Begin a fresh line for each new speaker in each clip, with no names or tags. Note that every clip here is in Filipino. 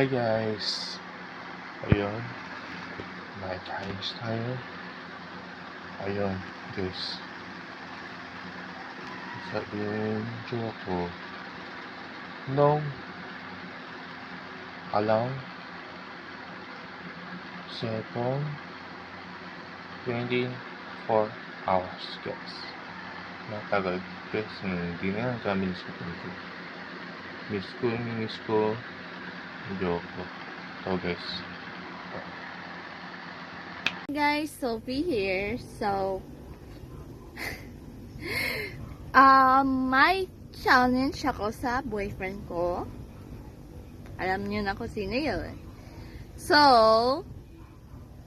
Hi guys! Ayun, may Chinese tayo. Ayun, guys. Sabihin ko, nung alam, cellphone, 24 hours, guys. Matagal, guys. Hindi na lang kami miss ko, joke ko. So, guys.
Guys, Sophie here. So, may challenge ako sa boyfriend ko. Alam niyo na kung sino yun. So,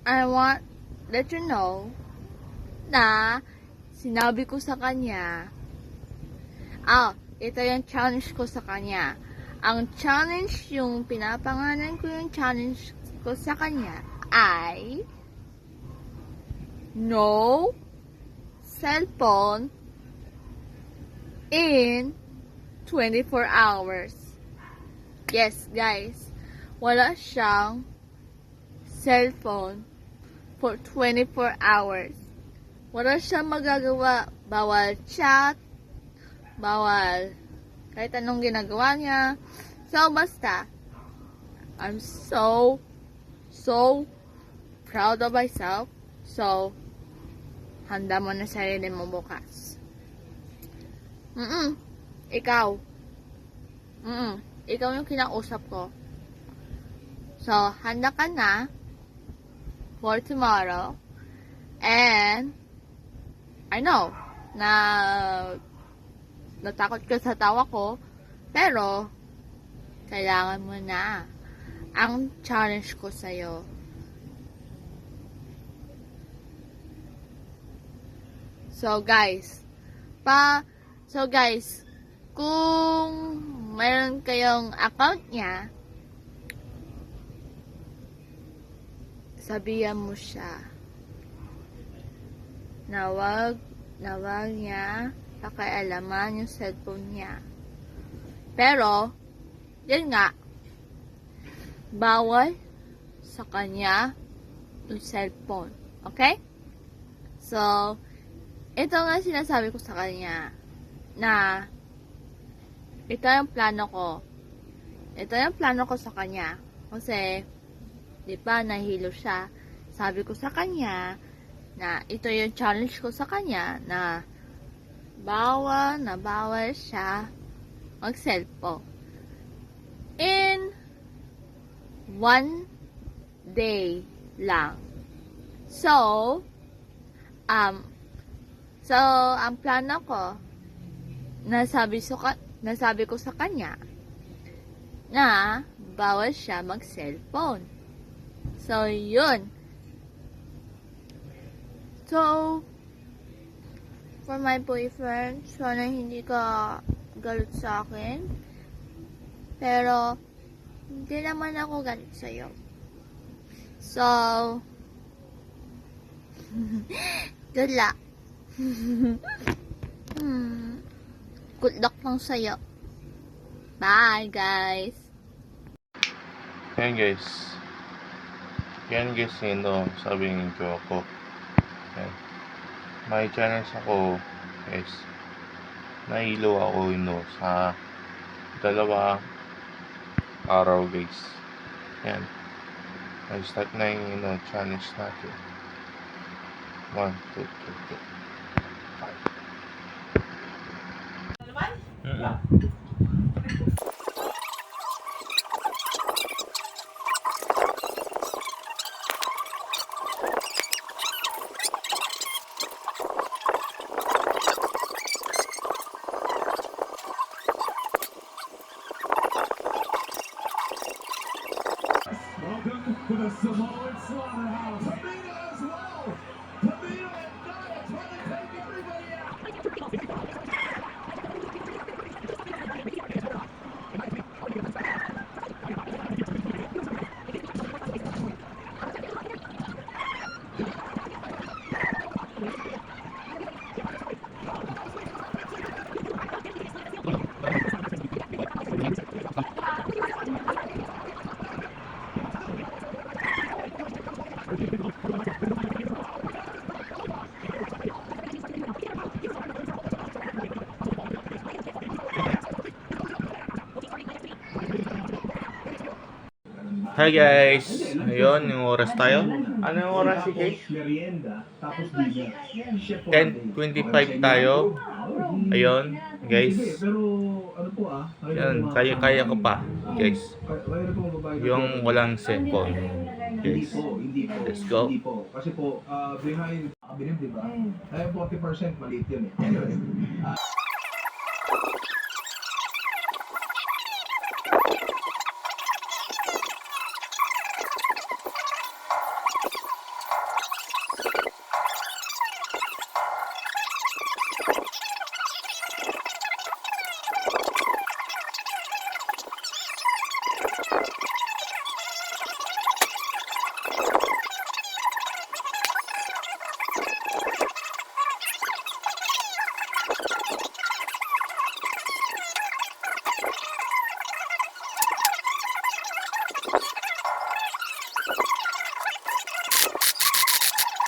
I want let you know na sinabi ko sa kanya, ito yung challenge ko sa kanya. Ang challenge, yung pinapangalan ko yung challenge ko sa kanya ay no cellphone in 24 hours. Yes, guys. Wala siyang cellphone for 24 hours. Wala siyang magagawa. Bawal chat, bawal kahit anong ginagawa niya. So, basta, I'm so proud of myself. So, handa mo na sarili mo bukas. Ikaw. Ikaw yung kinausap ko. So, handa ka na for tomorrow. And, I know na natakot ka sa tawa ko, pero kailangan mo na ang challenge ko sa'yo. So guys, kung mayroon kayong account niya, sabihan mo siya na wag niya pakialaman yung cellphone niya. Pero, yun nga, bawal sa kanya yung cellphone. Okay? So, ito nga sinasabi ko sa kanya na ito yung plano ko. Ito yung plano ko sa kanya. Kasi, di ba, nahilo siya. Sabi ko sa kanya na ito yung challenge ko sa kanya na bawal siya mag-cellphone. In 1 day lang. So, ang plano ko, nasabi ko sa kanya na bawal siya mag-cellphone. So, yun. So, for my boyfriend, sana hindi ka galit sa akin. Pero, hindi naman ako galit sa'yo. So, good luck. Good luck lang sa'yo. Bye, guys.
Yan guys. Yan guys, sabi ng ko. Yan. May challenge ako, guys. Nahilo ako, sa 2 araw, guys. Yan. Nag-start na yung, challenge natin. 1, 2, 3, 4, 5.
Welcome to the Samoan Slaughterhouse. Tamina as well. Tamina and Nia trying to take everybody out.
Hi guys! Ayun, yung oras tayo. Ano yung oras si Kate?
Merienda, tapos dinner. Chef for
10:25 tayo. Ayun, guys.
Sige, pero ano po
Yan, kaya ko pa, guys.
Kaya po babae.
Yung walang cellphone.
Hindi
Guys.
po, hindi po.
Let's go.
Hindi po. Kasi po, behind, kabilib, di ba? Ay, 40% maliit yun eh. Anyway.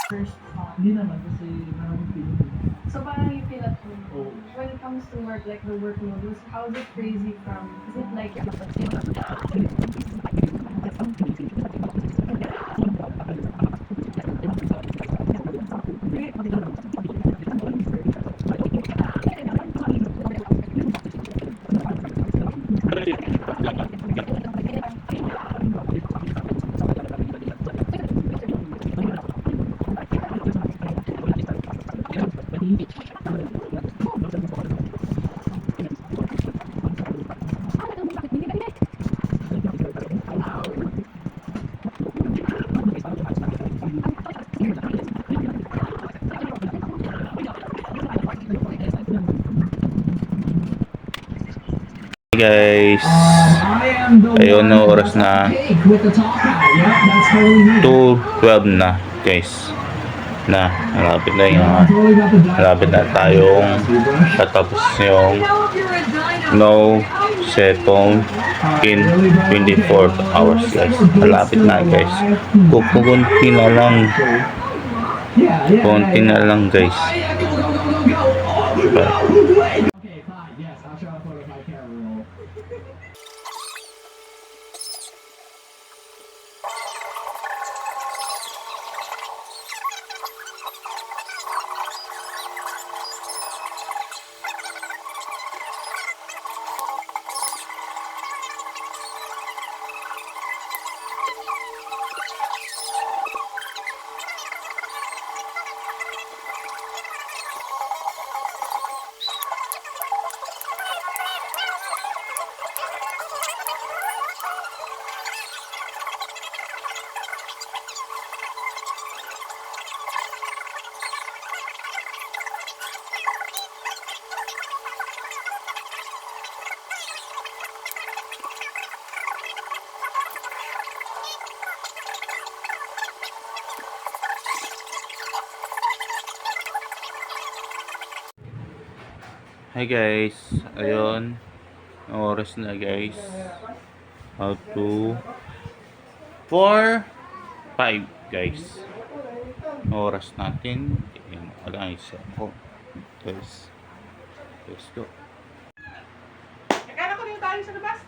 first thought.
Hindi naman kasi maraming piling.
So parang you feel at home.
Oo.
When it comes to work, like the work modus, how is it crazy from, is it like,
Hey guys!
I am the
Ayun na oras na.
cake with the top hat. Yep, that's totally me.
2:12 na, guys. Na, malapit na yung
Totally got the diet.
malapit na tayong tatapos yung no cellphone in 24 hours, guys. Malapit na, guys. Kukunti na lang. Konti na lang, guys. Diba?
Okay, fine. Yes, I'll show a photo of my camera roll.
Hi guys, ayun, ang oras na guys, how to 4:05 guys, ang oras natin, yung alas ako guys, let's go.
Akala ko rin tayo sa labas.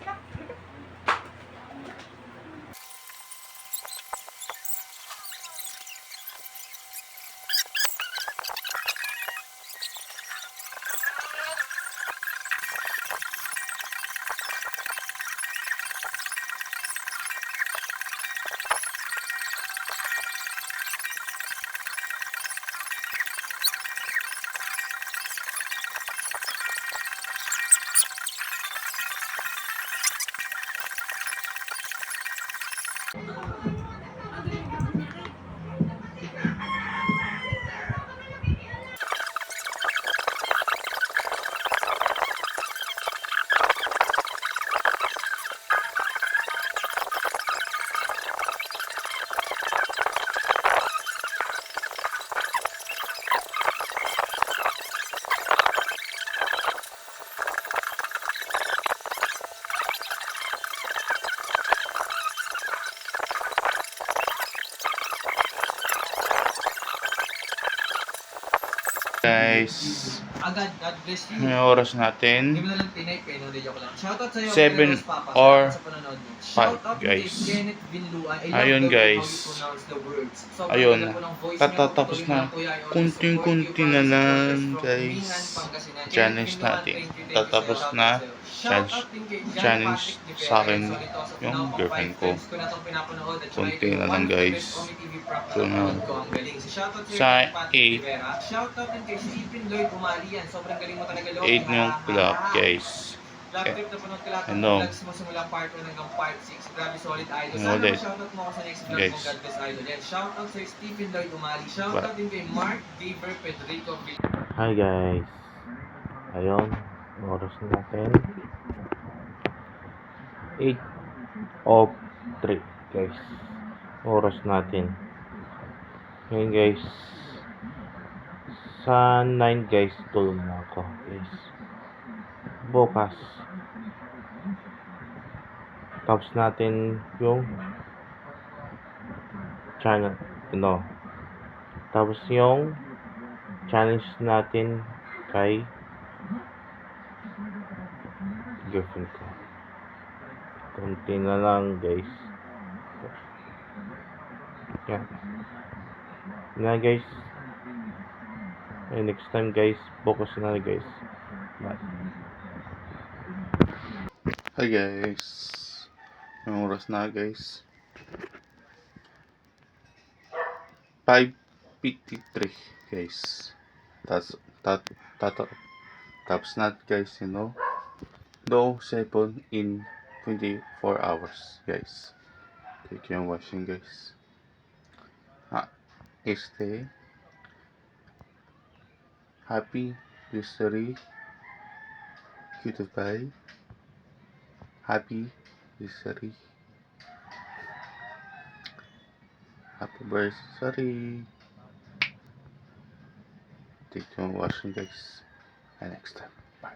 Guys,
Agad, God bless you.
may oras
Hindi
natin.
mo na lang tinay, pero hindi joke lang. Shoutout sa'yo,
7
Pelos Papa,
or
sa panonood mo. Shoutout
5,
kay
guys.
Kenneth Vinluan. I love
Ayun,
the way
guys.
how you pronounce the words. Sobrang
Ayun,
ganda po ng voice
katatapos
niyo.
na.
Patuloy mo Kuya. I always
Kunting-kunti
support
na
you.
lang,
From
guys.
Mingan, Pangasinan.
Challenge
Kenneth Vinluan,
natin.
thank you
Tatapos
sa'yo.
na.
Shoutout din kay John
Challenge
Patrick Rivera
sa akin
and Solitos of
yung
Now, pang
girlfriend
5
ko.
times ko na itong pinapanood. At saka
Kunti
ito,
na lang,
one of the
guys.
best Omi TV prank na
So,
napanood ko. Ang galing. So, shoutout sa'yo,
sa
John Patrick
8.
Rivera. Shoutout din kay Stephen Lloyd Umalian. Sobrang galing mo talaga, Lord.
8 yung club, guys.
Love trip na punod ka lahat ng
Ano?
vlogs mo simula part 1 hanggang part 6. Grabe, solid idol.
Ano
Sana
ulit?
ma-shoutout mo ako sa next vlog
Guys.
mo, God bless idol. Yan, shoutout sa Stephen Lloyd Umali. Shoutout din kay Mark Daver Pedrico Villar.
Hi guys. Ayun, oras natin. 8 of 3 guys. Oras natin. Ngayon guys. Sa 9 guys, tulog na ako guys. Bukas. Tapos natin yung channel. Tapos yung challenge natin kay girlfriend ko. Kunti na lang guys. Yan. Na guys. Next time guys. Focus na guys. Bye. Hi guys. Yung oras na guys. 5:53 guys. Tapos na guys, no cellphone in 24 hours guys. Take yung washing guys. Stay happy, history, goodbye, happy, history, happy birthday. Take your washing guys. And next time. Bye.